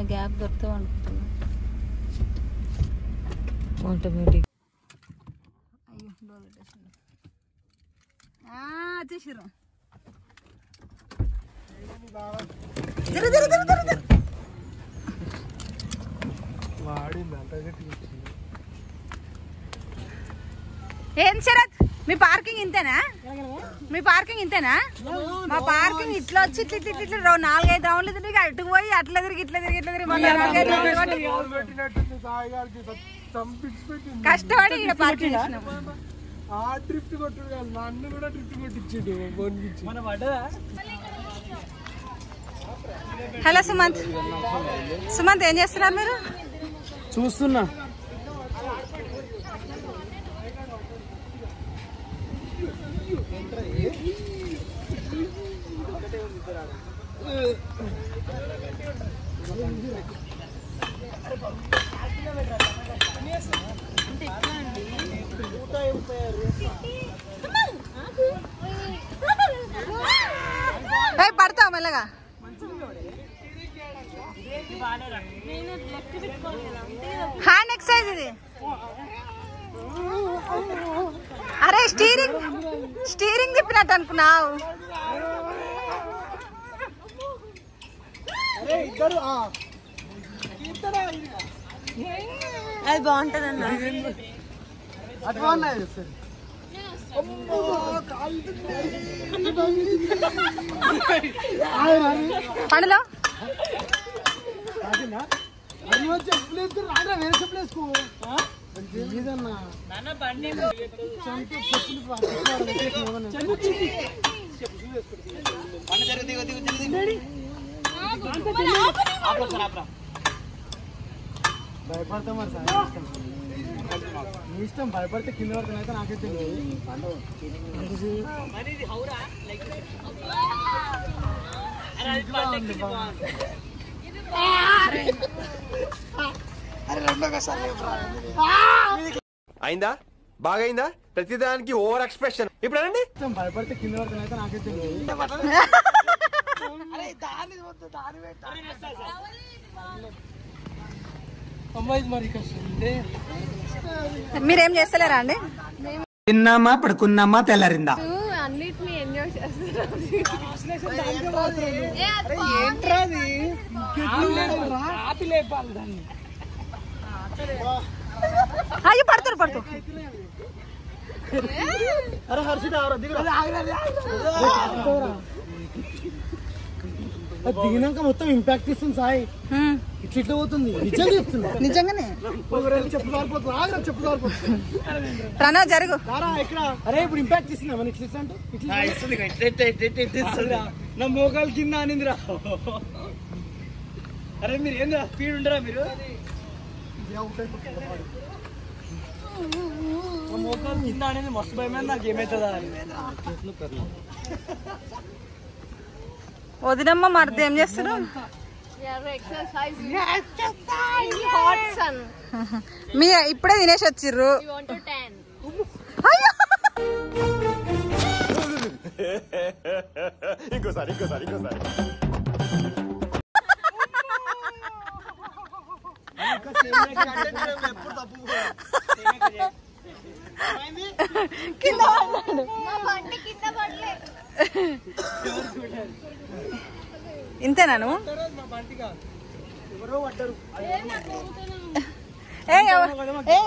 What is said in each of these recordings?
ఏమైనా గ్యాప్ దొరుకుతావు అనుకుంటున్నా. ఆటోమేటిక్ అయ్యో డోర్ పెట్టేసిండు. వచ్చేసిర్రు. ఏం శరత్ మీ పార్కింగ్ ఇంతేనా? మీ పార్కింగ్ ఇంతేనా? మా పార్కింగ్ ఇట్లా వచ్చి ఇట్లా ఇట్లా ఇట్లా 4-5 రౌండ్లు తిరిగి అటు పోయి అట్లా తిరిగి ఇట్లా తిరిగి ఇట్లా తిరిగి కష్టపడి ఇక్కడ పార్కింగ్ చేసినాం. హలో సుమంత్. సుమంత్ ఏం చేస్తున్నారు మీరు? చూస్తున్నా. పడతావు మెల్లగా. హ్యాండ్ ఎక్సర్సైజ్ ఇది. అరే స్టీరింగ్ తిప్పినట్టు అనుకున్నావు. అది బాగుంటది అన్న. పండులో భయపడతా మరి నీ ఇష్టం. భయపడితే కింద వరకు అయితే నాకైతే అయిందా? బాగైందా? ప్రతిదానికి ఓవర్ ఎక్స్ప్రెషన్. ఇప్పుడు అనండి. భయపడితే కింద వరకు అయితే నాకైతే మీరేం చేస్తలేరా అండి? తిన్నామా పడుకున్నామా తెల్లారిందా? అన్నిటిని ఎంజాయ్ చేస్తున్నారు. అయ్యో పడుతురు పడుతు. దిగినాక మొత్తం ఇంపాక్ట్ ఇస్తుంది సాయి. ఇట్లా పోతుంది. నిజంగా చెప్తున్నా. నిజంగానే చెప్పు ప్రణవ్ జరుగు. అరే ఇప్పుడు ఇంపాక్ట్ ఇస్తుందా మన ఇట్లా అంటే నా మోకాలు కింద అనిందిరా. అరే మీరు ఏందిరా స్పీడ్ ఉండరా మీరు? మోకాలు కింద అనేది మస్తు భయమైంది. నాకు ఏమవుతుందా అని. వదినమ్మ మరిది ఏం చేస్తారు? మీ ఇప్పుడే తినేసి వచ్చిర్రు. ఇంకోసారి కింద ఇంతేనా నువ్వు?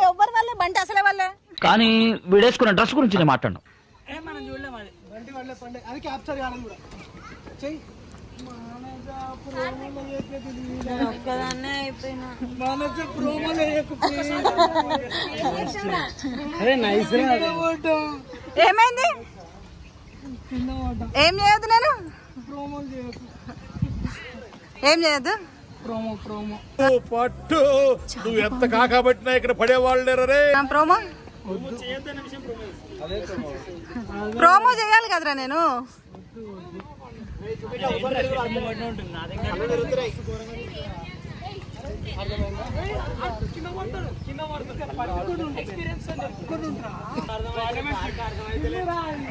ఎవ్వరి వల్లే బంటి అసలే వల్లే. కానీ వీడేసుకున్న డ్రెస్ గురించి నేను మాట్లాడను. మనం చూడలేము. అది బంటి వల్లే పండే. అది క్యాప్చర్ కావాలి కూడా. చెయ్యి. ఏమైంది? ఏం చేయొద్దు? నేను ఏం చేయొద్దు. పట్టు నువ్వు ఎంత కాకబట్టినా ఇక్కడ పడేవాళ్ళు లేరే. ప్రోమో చేయాలి కదరా నేను.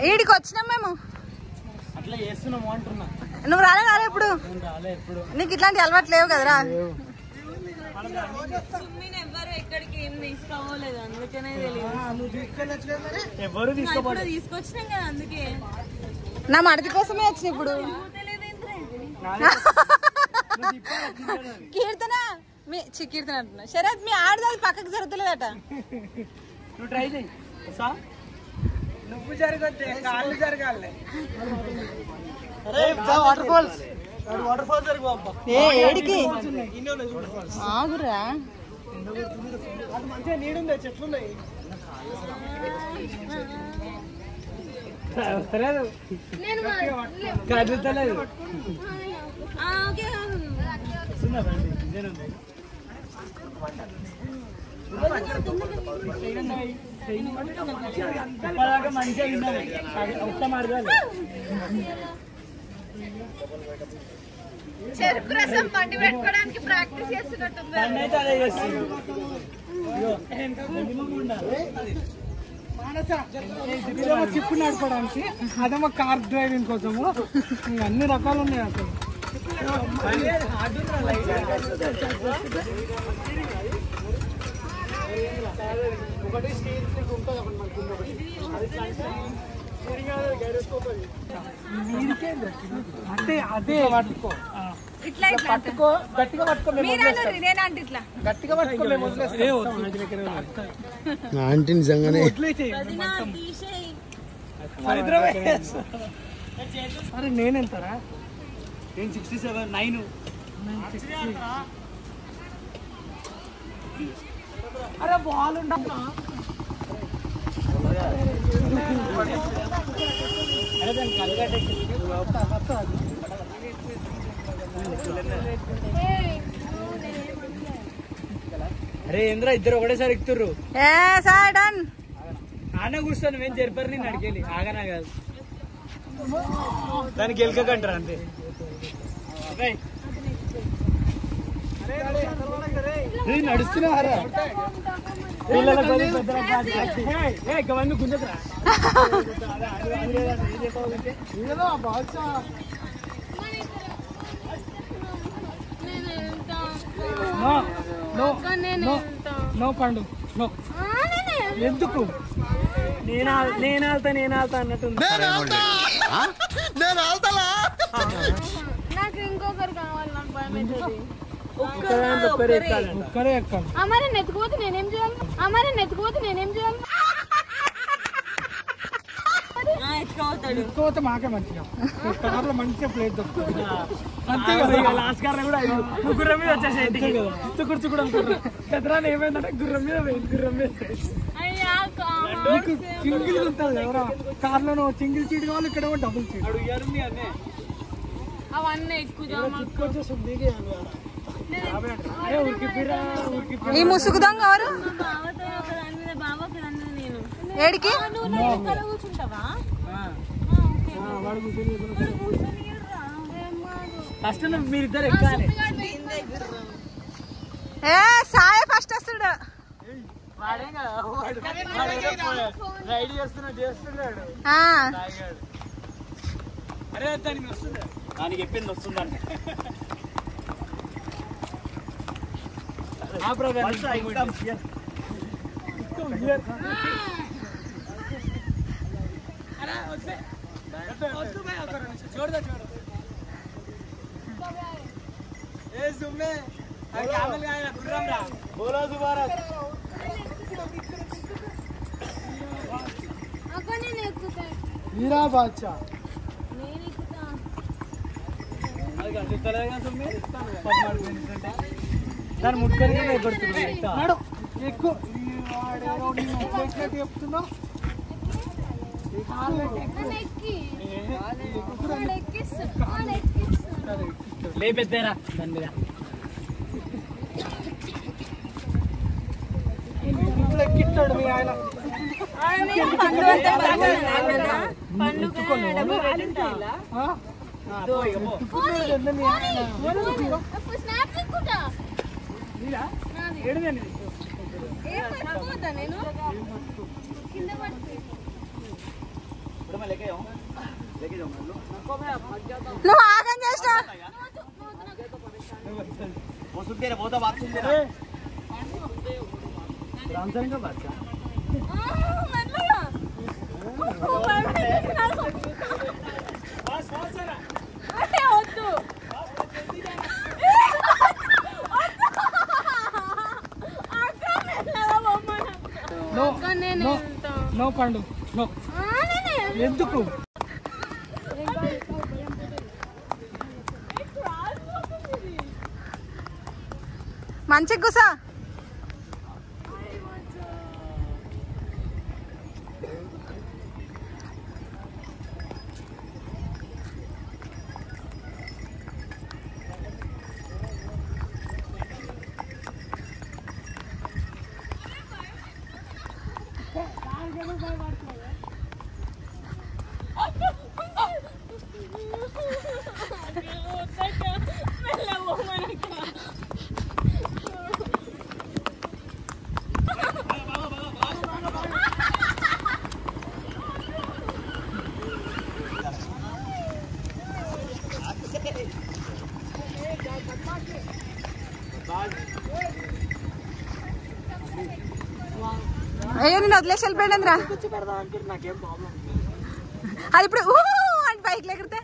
ఈడికి వచ్చినాం మేము. అట్లా చేస్తున్నాము అంటున్నా. నువ్వు రాలే ఇప్పుడు? నీకు ఇట్లాంటి అలవాటు లేవు కదరా. ఎవ్వరు ఎక్కడికి ఏం తీసుకోలేదు అందుకనే తెలియదు. ఎవరు తీసుకోవాలి తీసుకొచ్చినాం కదా అందుకే. నా మడతి కోసమే వచ్చిన ఇప్పుడు. కీర్తన కీర్తన అంటున్నా. శరత్ మీ ఆడదాది పక్కకు జరుగుతలేదట. నువ్వు ట్రై చేయి. నువ్వు జరగొద్దే కాళ్ళు జరగాలి. వాటర్ ఫాల్స్ వాటర్ ఫాల్స్ జరుగు అబ్బా. ఏడికి ఆగురా. అది మంచిగా నీడుంది చెట్లున్నాయి. కదులుతలేదు. మంచిగా విన్నాను ఒక్క మార్గాలు. చెరుకు రసం పండి పెట్టుకోవడానికి ప్రాక్టీస్ చేస్తున్నట్టుంది. అయితే అదే చేస్తుంది. చిప్పు నడపడానికి, అదేమో కార్ డ్రైవింగ్ కోసము. అన్ని రకాలు ఉన్నాయి అసలు. అంటే అదే పట్టుకో, ఇట్లా పట్టుకో గట్టిగా పట్టుకో. నేనంటే ఇట్లా గట్టిగా పట్టుకో. ఆంటీ నిజంగానే అరే నేనెంతరా? నేను 67 9. అరే బాల్ ఉండమ్మా. అరే దాన్ని కలగట్టేసి అరే ఏంద్రా ఇద్దరు ఒకటేసారి ఎక్కుతుర్రు. ఆన కూర్చొని మేము జరిపారు. నేను అడిగేది ఆగనా కాదు, దానికి గెలకంటారు అంతే. నడుస్తున్నారా పిల్లలు గుంజరా నో పండు నో. ఎందుకు నేను వెళ్తా అన్నట్టు. నాకు ఇంకొకరు కావాలి. నాకు భయం అవుతుంది. ఒక్కరే ఎక్కాలి. అమ్మాయి నెత్తుకుపోతే నేనేం చేయాలి? ఎత్తుకోతే మాకే మంచిగా. కార్లో మంచిగా ప్లేట్ దొరుకుతుంది. అంతే లాస్ట్ కార్ కూడా గుర్రం మీద వచ్చేసేది. చుక్కుడు అనుకుంటున్నా. పెద్దరాని ఏమైందంటే గుర్రం మీద నీకు సింగిల్ ఉంటుంది ఎవరా కార్లో. సింగిల్ సీట్ కావాలి, ఇక్కడ డబుల్ సీట్. అవన్నీ ఎక్కువ ఈ ముసుగు దొంగ ఎవరు? ఏడికి ఫస్ట్ మీరిద్దరు ఎక్కాలి. సాయ ఫస్ట్ వస్తుడు. రైడ్ చేస్తున్నాడు. అరే దానికి వస్తుంది, దానికి చెప్పింది వస్తుందండి. మీరా బాద్షా దాని ముట్టుకొని భయపడుతున్నాడు. ఎక్కువ చెప్తున్నావు. లేపెద్దారా దాని మీద. ఇప్పుడు ఎక్కిస్తాడు మీ ఆయన. నువ్వు ఆగం చేసినా सुनते बहुत बात सुनते रामचंद्र का बात क्या నో పండు నో ఎందుకు మంచి కూసా అయ్యో నేను వదిలేసి వెళ్ళిపోయాడురా అది ఇప్పుడు అంటే బైక్ ఎగిరితే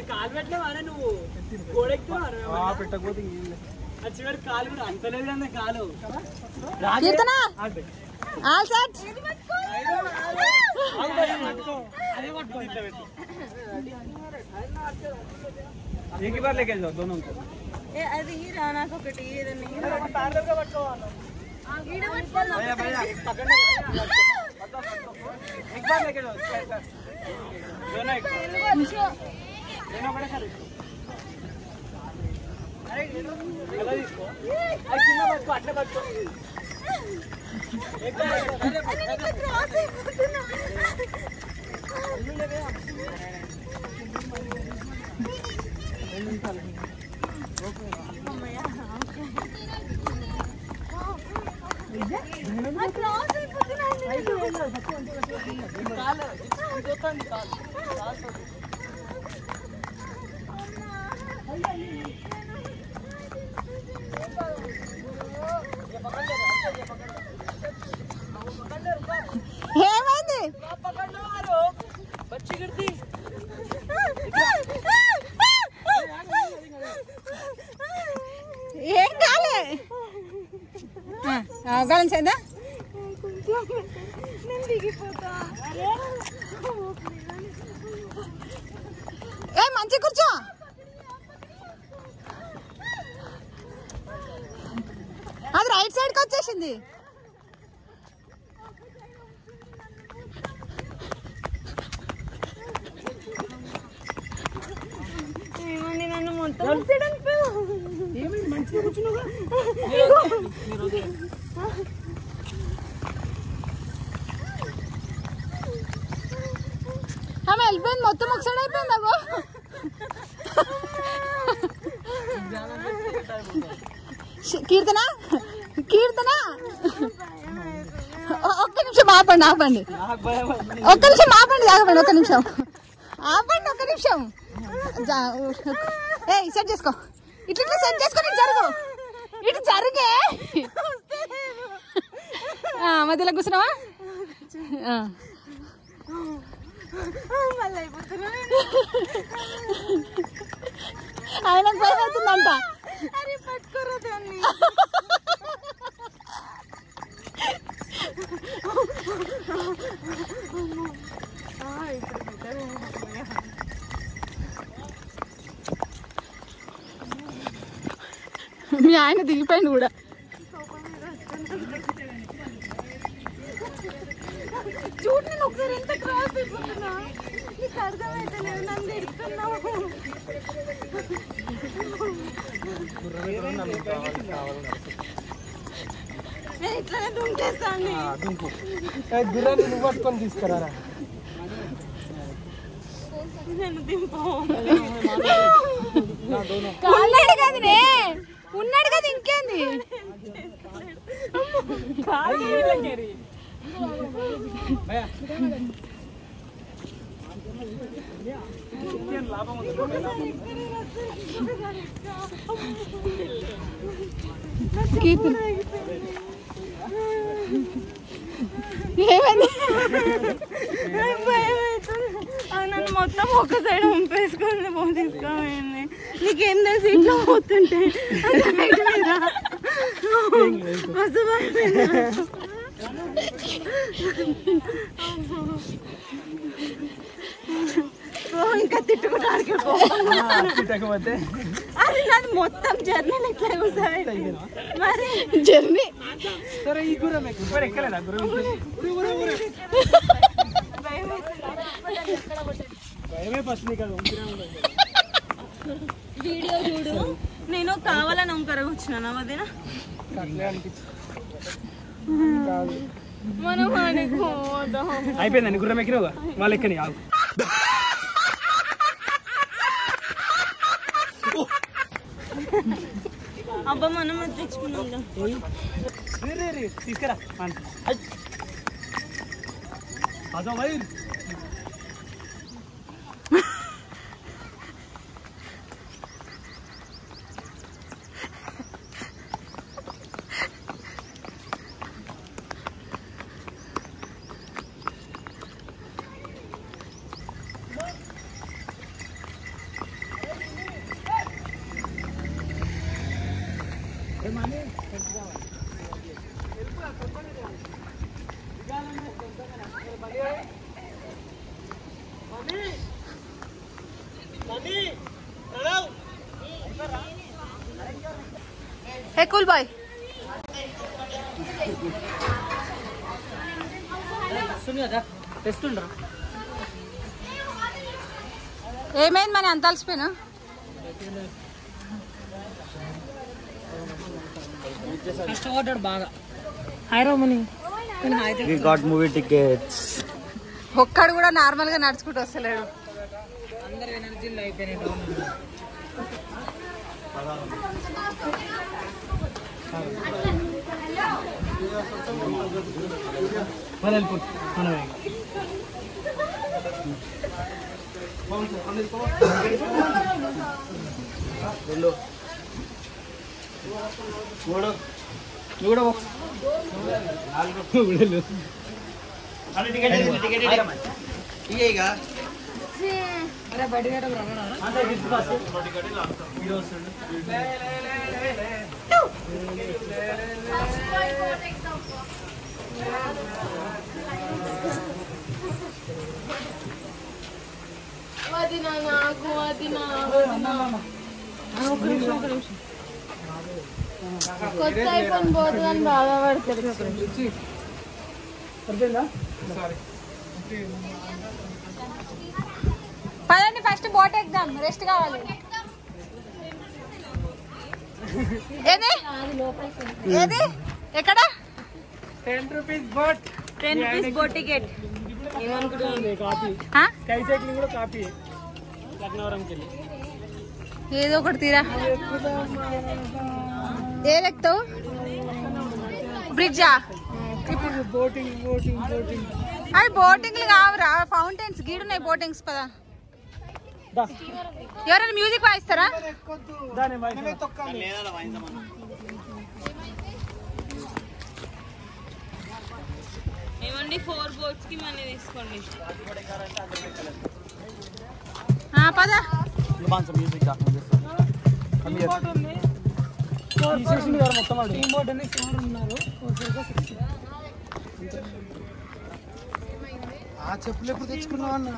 కాలు పెట్టలేవానే నువ్వు గోడెక్కినా పెట్టకపోతే చివరి కాలు కూడా అంతలేదు అన్న కాలు కీర్తన ఆల్ సెట్ एक बार लेके जाओ दोनों को అది హీరా నాకు ఒకటి ఏదన్నా पैरेलल का पटको भैया भैया पकड़ने एक बार लेके जाओ दोनों एक दोनों बड़े सारे अरे चलो इसको अरे कितना बच्चों अटले बच्चों एक बार अरे क्रॉस है ఏమైంది బచ్చి గిర్ది ఏం కాలే బ్యాలెన్స్ అయిందా ఏ మంచి కూర్చో అది రైట్ సైడ్కి వచ్చేసింది నన్ను మొత్తం మంచిగా కూర్చున్నావుగా ఆమె వెళ్ళిపోయింది మొత్తం ఒకసారి అయిపోయింది అగో కీర్తన కీర్తన ఒక్క నిమిషం ఆపండి ఆపండి ఒక్క నిమిషం ఆపండి ఆగండి ఒక్క నిమిషం ఆపండి ఒక్క నిమిషం ఏ సెట్ చేసుకో ఇట్లా సెట్ చేసుకొని ఇటు జరుగు ఇటు జరిగే మధ్యలో కూర్చున్నావా ఆయనకు భయం అవుతుందంట పట్టుకోరా దాన్ని మీ ఆయన దిగిపోయింది కూడా చూడు నేను ఒకసారి ఎంత క్రాస్ అయిపోతున్నా నీకు అర్థమైతే లేదు నన్ను తిడుతున్నావు ఇట్లానే దుంకేస్తాను. గుర్రాన్ని నువ్వు పట్టుకొని తీసుకురా. ఉన్నాడు కదనే, ఉన్నాడు కదా ఇంకేంది. నన్ను మొత్తం ఒక సైడ్ పంపేసుకొని తీసుకోమండి. నీకేం తెలుసు ఇట్లా పోతుంటే ఇంకా తిట్టుకుంటే అది నాది మొత్తం జర్నీ ఇట్లా కూర్చోబెట్టి మరి జర్నీ. సరే ఈ గుర్రం ఎక్కలేదా? గుర్రం భయమే ఫస్ట్ కదా. వీడియో చూడు, నేను కావాలని వంకర వచ్చినా వదిన. మనం అయిపోయిందండి. గుర్రం ఎక్కినావుగా, వాళ్ళు ఎక్కని ఆగు. అబ్బా మనం తెచ్చుకున్నాం. తీసుకురా అదో వైర్. హే కూల్ బాయ్, ఏమైంది మన అంత అలసిపోయినా? కష్టపడ్డాడు బాగా. హైరామని మూవీ టికెట్స్. ఒక్కడు కూడా నార్మల్ గా నడుచుకుంటూ వస్తలేడు. అందరు ఎనర్జీలు అయిపోయినాయి. కొత్త ఐఫోన్ పోతుందని బాధపడతారు. పదండి ఫస్ట్ బోట్ ఎగ్జామ్, రెస్ట్ కావాలి. ఏది ఏది ఎక్కడ? 10 rupees boat. 10 rupees boat ticket. Sky cycling కూడా కాపీ. లక్నవరంకి వెళ్ళి ఏదో ఒకటి తీరా. ఏదెక్తావు? బ్రిడ్జా? Boating boating boating. అవి బోటింగ్లు కావురా, ఫౌంటైన్స్ గీడున్నాయి బోటింగ్స్. పదా ఎవరైనా మ్యూజిక్ వాయిస్తారా? ఏమండి 4 బోట్స్ కి మనీ తీసుకోండి. పదా మొత్తం టీమ్ బోట్ అని 4 ఉన్నారు. ఆ చెప్పులు ఎప్పుడు తెచ్చుకున్నావు అన్న?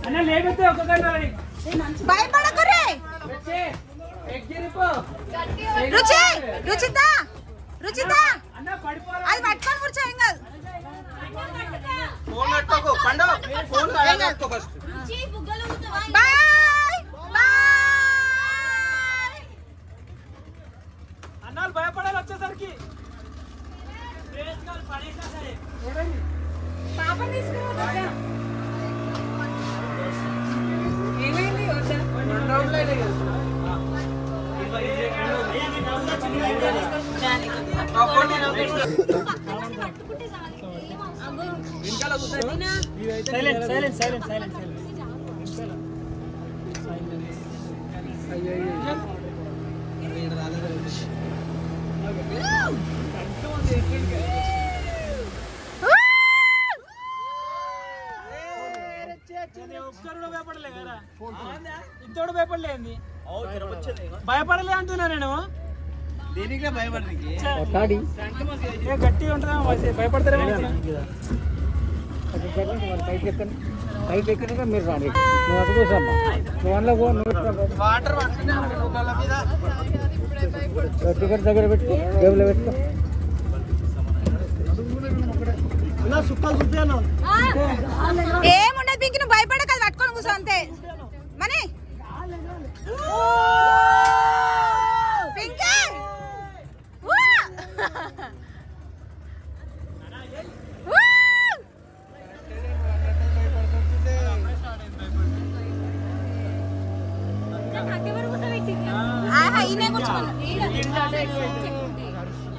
అన్న లేకపోతే ఒక్కొక్కరి భయపడకురే రుచి రుచిత రుచిత అది పట్టుకొని కూర్చో ఏం కాదు బాయ్ బాయ్ అన్నాలు భయపడాలి వచ్చేసరికి పాప తీసుకురా ఒక్కరు భయపడలే కదా ఇంతోడు భయపడలేదు భయపడలే అంటున్నా నేను దేనికే భయపడనికి గట్టిగా ఉంటుందా భయపడతారే పైకి ఎక్కడిగా మీరు రాండి నువ్వు అడుగుసమ్మా నువ్వు అందులో వాటర్ టికెట్ దగ్గర పెట్టుకో జేబులో పెట్టుకో ఏముండదు పింకి నువ్వు భయపడక అది పట్టుకొని కూర్చో అంతే మనీ పింకి ఈయనే కూర్చోమను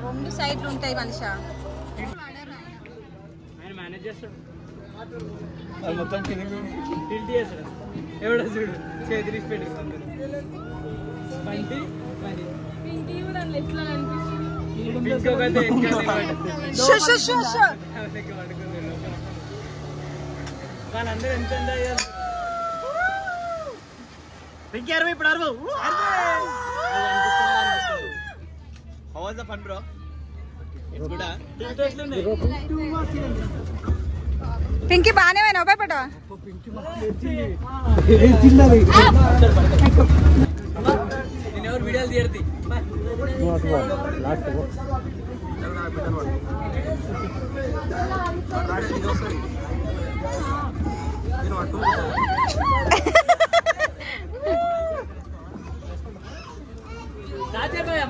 రెండు సైడ్లు ఉంటాయి మనిషి మేనేజ్ చేస్తాడు మొత్తం టిల్ట్ చేస్తాడు ఎవడో చూడు చేతి తీసి పెట్టి వాళ్ళందరూ ఎంత ఇప్పుడు అరవు how was the fun bro it's good Pinky బాగానే పోయినా భయపడ్డా నేను ఎవరు వీడియోలు తీయర్తి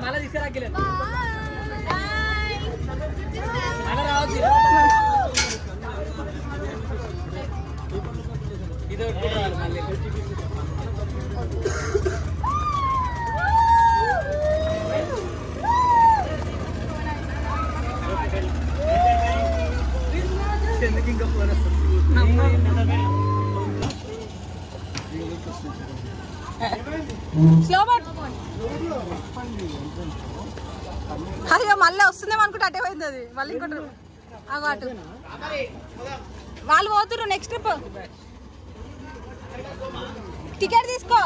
మళ్ళీ తీసుకురాలేదు అలా రావచ్చు ఇది మళ్ళీ ఎందుకు ఇంకా ఫోన్ వస్తుంది స్లో అయ్యో మళ్ళీ వస్తుందేమో అనుకుంటే అటే పోయింది అది మళ్ళీ ఇంకోటి అటు వాళ్ళు పోతున్నారు నెక్స్ట్ ట్రిప్ టికెట్ తీసుకో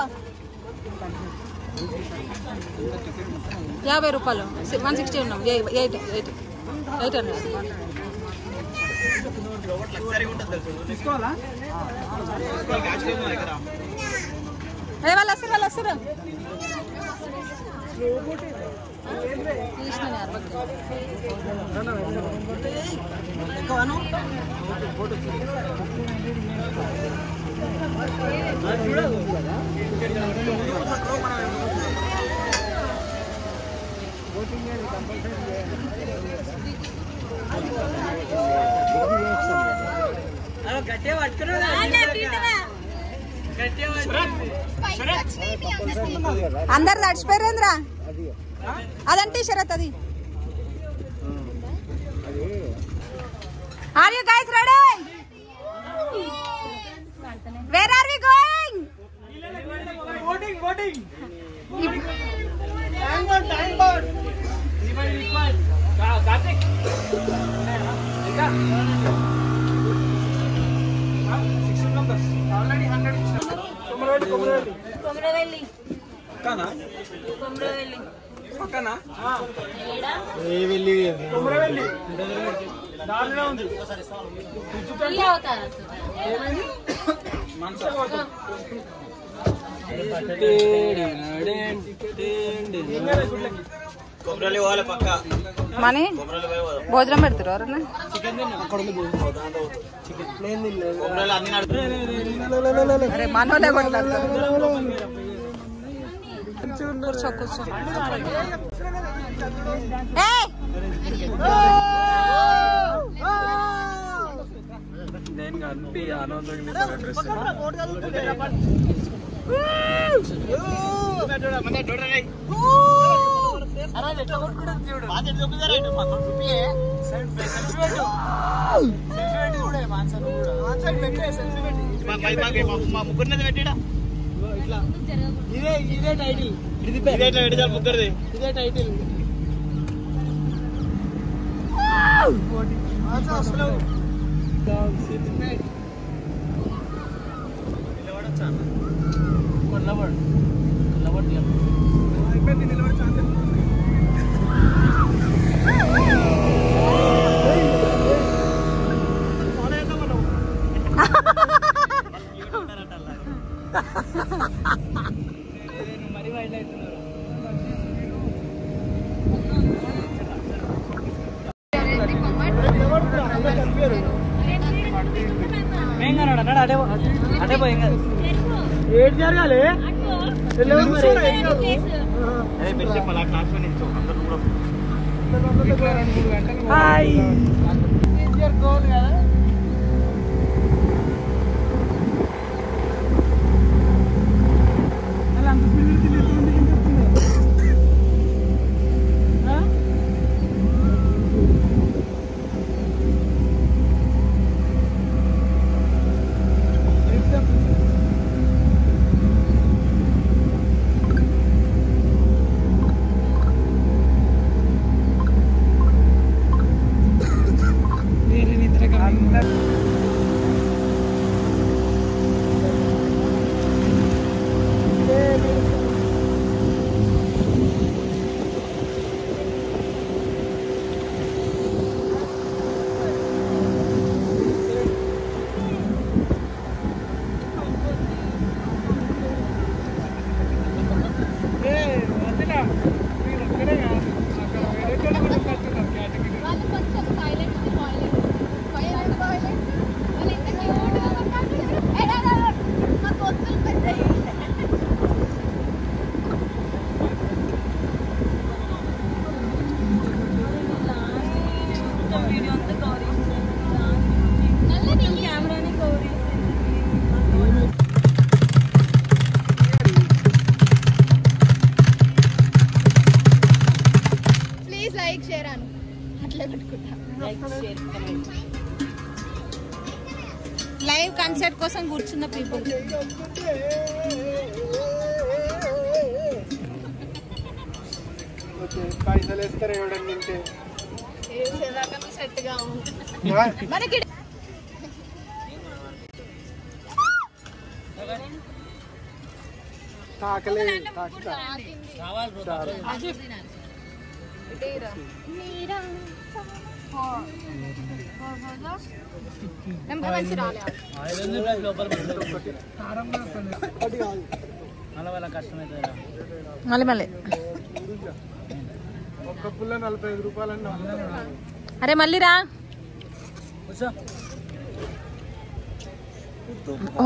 50 రూపాయలు 160 ఉన్నాం 800 తీసుకోవాలా వాళ్ళు వస్తారు తీసిన గట్టిగా పట్టుకున్నా అందరు తడిచిపోయారేంద్రా అదంటే షరత్ అది are you guys ready where are we going voting time board Karthik ఇంకా 16 numbers already 100 ఇచ్చారు కొమరవెల్లి కొమరవెల్లి కానా కొమరవెల్లి కొమరవెల్లి దారిలో ఉంది. ఏమైంది? మనీ భోజనం పెడతారు ఎవరన్నా? అరే మనోలే కొట్లాడతారు. కూర్చో కూర్చో. ముగ్గురినది పెట్టిడా ఇదే టైటిల్. ముగ్గురిది ఇదే టైటిల్. అదే పోయి ఏడు జరగాలి. లైవ్ కన్సర్ట్ కోసం కూర్చున్న పీపుల్. పైసలు వేస్తారు ఎవడని తింటే మనకి తాకలే మళ్ళీ మళ్ళీ ఒక్క పుల్ల 45 రూపాయలు. అరే మళ్ళీ రా.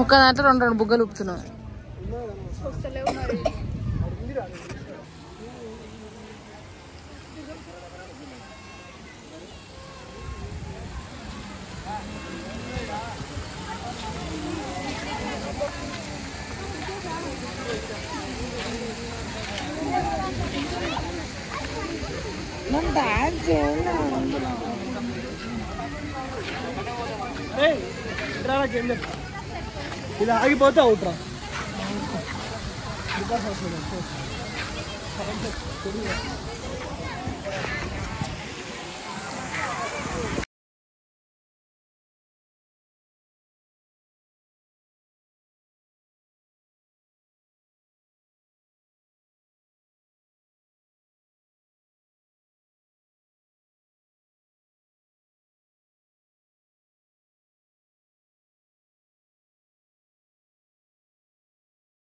ఒక్క దాంట్లో రెండు బుగ్గలు ఊపుతున్నావు. ఇలా ఆగిపోతే అవుట్రా.